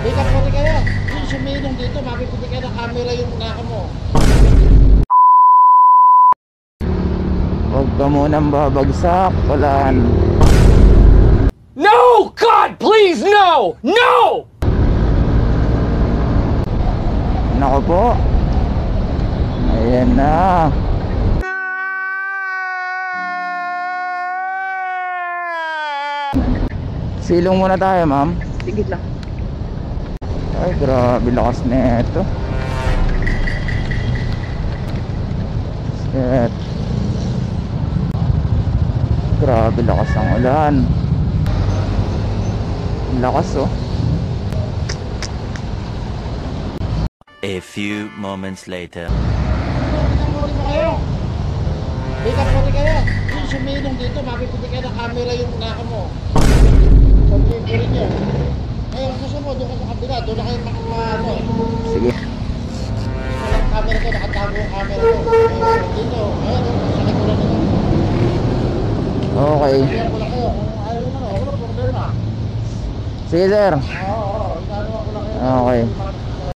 Wake up puti kayo. Yung suminong dito, mapiputi kayo ng camera yung naka mo. Huwag ka munang babagsak, walaan. No! God, please, no! No! Nako po. Ayan na. Silong muna tayo, ma'am. Tigit lang. Ay, grabe lakas na ito. Shit. Grabe lakas ng ulan. Lakas oh. A few moments later. Wake up puti kayo. Yung suminong dito, mapiputi kayo ng camera yung naka mo. Pag-rin nyo. Ngayon, gusto mo, doon ka sa kabila. Doon na kayo ano. Sige. Yung camera ko, nakatago yung camera ko. Dito, ayun, sakit ko lang ito. Okay. Kaya ko lang kayo. Kung ayaw naman, wala problema. Sige, sir. Oo, inaano ko lang kayo. Okay.